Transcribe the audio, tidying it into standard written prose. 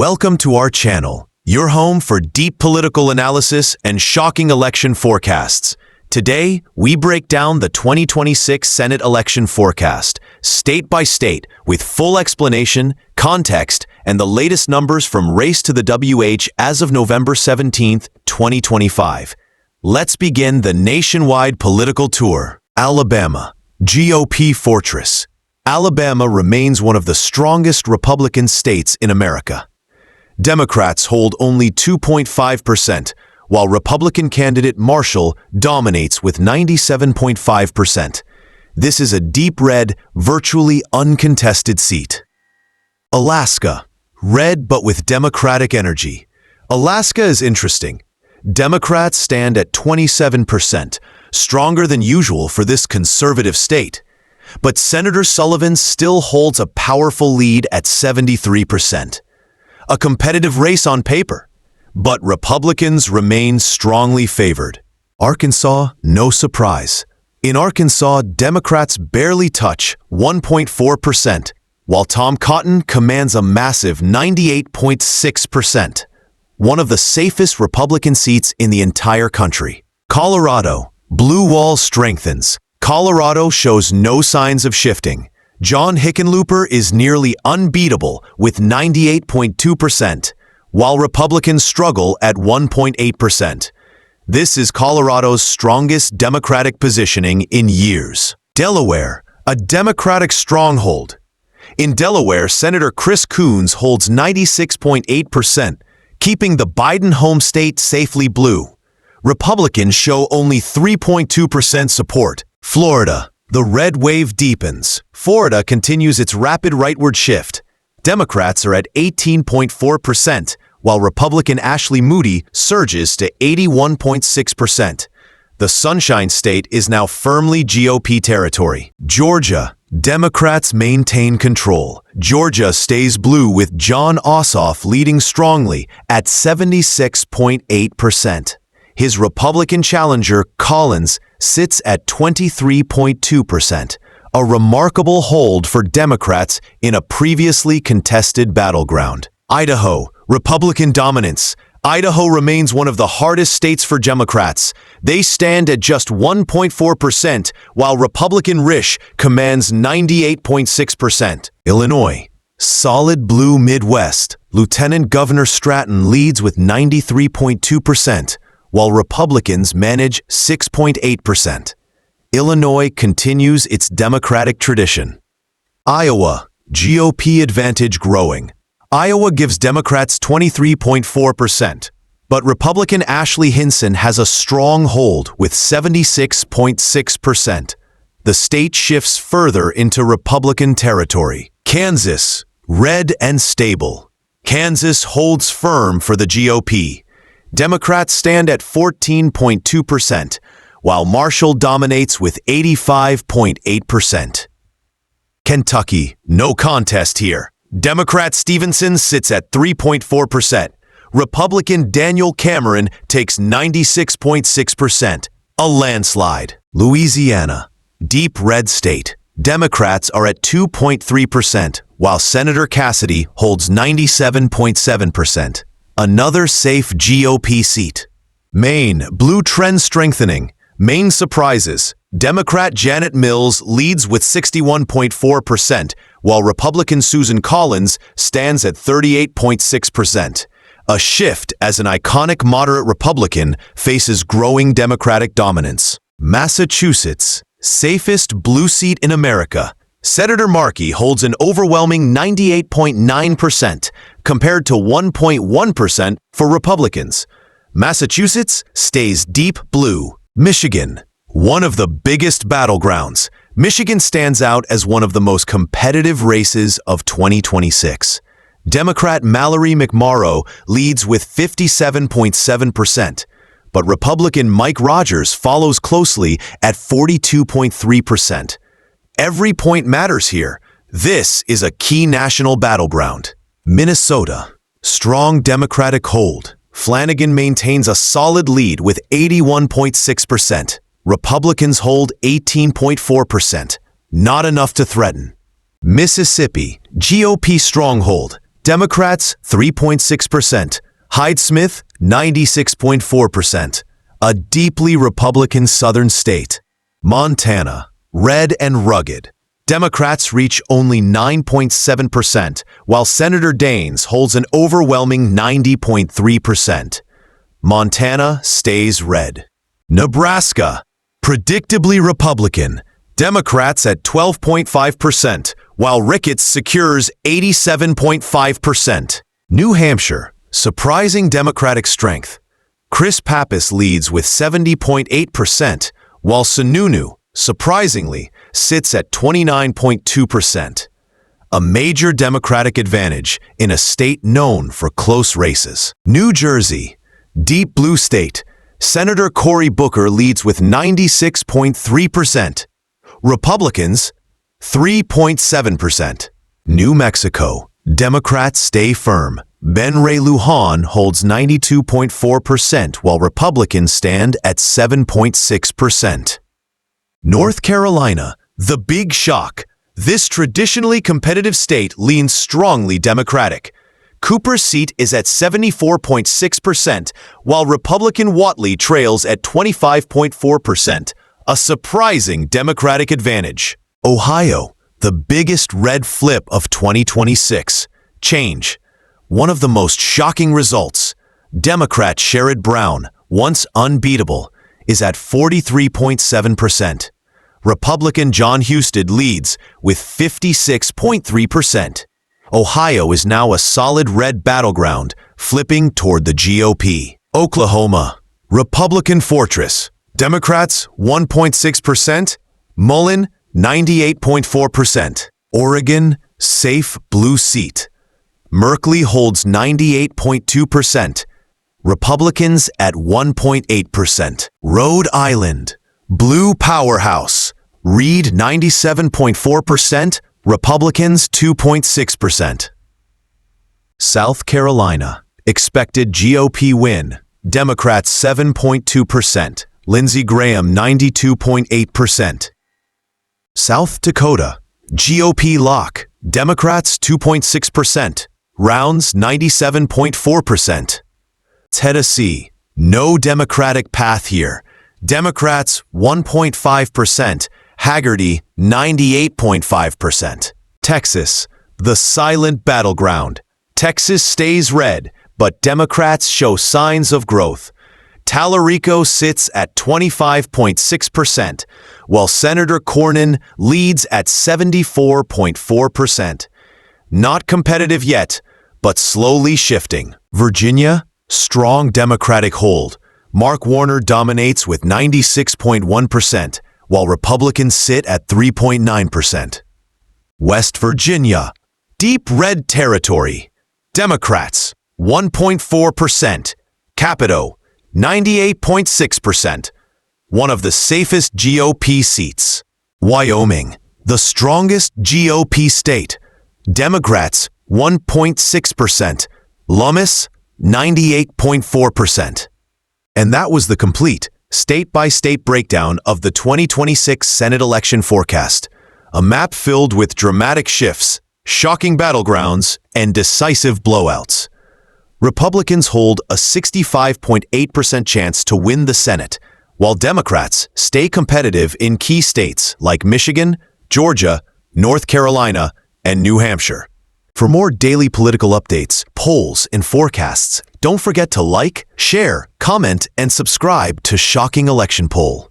Welcome to our channel, your home for deep political analysis and shocking election forecasts. Today, we break down the 2026 Senate election forecast, state by state, with full explanation, context, and the latest numbers from Race to the WH as of November 17, 2025. Let's begin the nationwide political tour. Alabama, GOP fortress. Alabama remains one of the strongest Republican states in America. Democrats hold only 2.5%, while Republican candidate Marshall dominates with 97.5%. This is a deep red, virtually uncontested seat. Alaska, red but with Democratic energy. Alaska is interesting. Democrats stand at 27%, stronger than usual for this conservative state. But Senator Sullivan still holds a powerful lead at 73%. A competitive race on paper, but Republicans remain strongly favored. Arkansas, no surprise. In Arkansas, Democrats barely touch 1.4%, while Tom Cotton commands a massive 98.6%. One of the safest Republican seats in the entire country. Colorado, blue wall strengthens. Colorado shows no signs of shifting. John Hickenlooper is nearly unbeatable with 98.2%, while Republicans struggle at 1.8%. This is Colorado's strongest Democratic positioning in years. Delaware, a Democratic stronghold. In Delaware, Senator Chris Coons holds 96.8%, keeping the Biden home state safely blue. Republicans show only 3.2% support. Florida, the red wave deepens. Florida continues its rapid rightward shift. Democrats are at 18.4%, while Republican Ashley Moody surges to 81.6%. The Sunshine State is now firmly GOP territory. Georgia, Democrats maintain control. Georgia stays blue with John Ossoff leading strongly at 76.8%. His Republican challenger, Collins, sits at 23.2%, a remarkable hold for Democrats in a previously contested battleground. Idaho, Republican dominance. Idaho remains one of the hardest states for Democrats. They stand at just 1.4%, while Republican Risch commands 98.6%. Illinois, solid blue Midwest. Lieutenant Governor Stratton leads with 93.2%, while Republicans manage 6.8%. Illinois continues its Democratic tradition. Iowa, GOP advantage growing. Iowa gives Democrats 23.4%, but Republican Ashley Hinson has a strong hold with 76.6%. The state shifts further into Republican territory. Kansas, red and stable. Kansas holds firm for the GOP. Democrats stand at 14.2%, while Marshall dominates with 85.8%. Kentucky, no contest here. Democrat Stevenson sits at 3.4%. Republican Daniel Cameron takes 96.6%, a landslide. Louisiana, deep red state. Democrats are at 2.3%, while Senator Cassidy holds 97.7%. Another safe GOP seat. Maine, blue trend strengthening. Maine surprises. Democrat Janet Mills leads with 61.4%, while Republican Susan Collins stands at 38.6%. A shift as an iconic moderate Republican faces growing Democratic dominance. Massachusetts, safest blue seat in America. Senator Markey holds an overwhelming 98.9%, compared to 1.1% for Republicans. Massachusetts stays deep blue. Michigan, one of the biggest battlegrounds. Michigan stands out as one of the most competitive races of 2026. Democrat Mallory McMorrow leads with 57.7%, but Republican Mike Rogers follows closely at 42.3%. Every point matters here. This is a key national battleground. Minnesota, strong Democratic hold. Flanagan maintains a solid lead with 81.6%. Republicans hold 18.4%. Not enough to threaten. Mississippi, GOP stronghold. Democrats 3.6%, Hyde-Smith 96.4%. A deeply Republican southern state. Montana, red and rugged. Democrats reach only 9.7%, while Senator Daines holds an overwhelming 90.3%. Montana stays red. Nebraska, predictably Republican. Democrats at 12.5%, while Ricketts secures 87.5%. New Hampshire, surprising Democratic strength. Chris Pappas leads with 70.8%, while Sununu, surprisingly, sits at 29.2%. A major Democratic advantage in a state known for close races. New Jersey, deep blue state. Senator Cory Booker leads with 96.3%. Republicans, 3.7%. New Mexico, Democrats stay firm. Ben Ray Lujan holds 92.4%, while Republicans stand at 7.6%. North Carolina, the big shock. This traditionally competitive state leans strongly Democratic. Cooper's seat is at 74.6%, while Republican Whatley trails at 25.4%, a surprising Democratic advantage. Ohio, the biggest red flip of 2026. Change. One of the most shocking results. Democrat Sherrod Brown, once unbeatable, is at 43.7%. Republican John Husted leads with 56.3%. Ohio is now a solid red battleground, flipping toward the GOP. Oklahoma, Republican fortress. Democrats 1.6%, Mullen 98.4%. Oregon, safe blue seat. Merkley holds 98.2%. Republicans at 1.8%. Rhode Island, blue powerhouse. Reed 97.4%, Republicans 2.6%. South Carolina, expected GOP win. Democrats 7.2%. Lindsey Graham 92.8%. South Dakota, GOP lock. Democrats 2.6%. Rounds 97.4%. Tennessee, no Democratic path here. Democrats 1.5%. Haggerty 98.5%. Texas, the silent battleground. Texas stays red, but Democrats show signs of growth. Tallarico sits at 25.6%, while Senator Cornyn leads at 74.4%. Not competitive yet, but slowly shifting. Virginia, strong Democratic hold. Mark Warner dominates with 96.1%, while Republicans sit at 3.9%. West Virginia, deep red territory. Democrats, 1.4%. Capito, 98.6%. One of the safest GOP seats. Wyoming, the strongest GOP state. Democrats, 1.6%. Lummis, 98.4%. And that was the complete state-by-state breakdown of the 2026 Senate election forecast. A map filled with dramatic shifts, shocking battlegrounds, and decisive blowouts. Republicans hold a 65.8% chance to win the Senate, while Democrats stay competitive in key states like Michigan, Georgia, North Carolina, and New Hampshire. For more daily political updates, polls, and forecasts, don't forget to like, share, comment, and subscribe to Shocking Election Poll.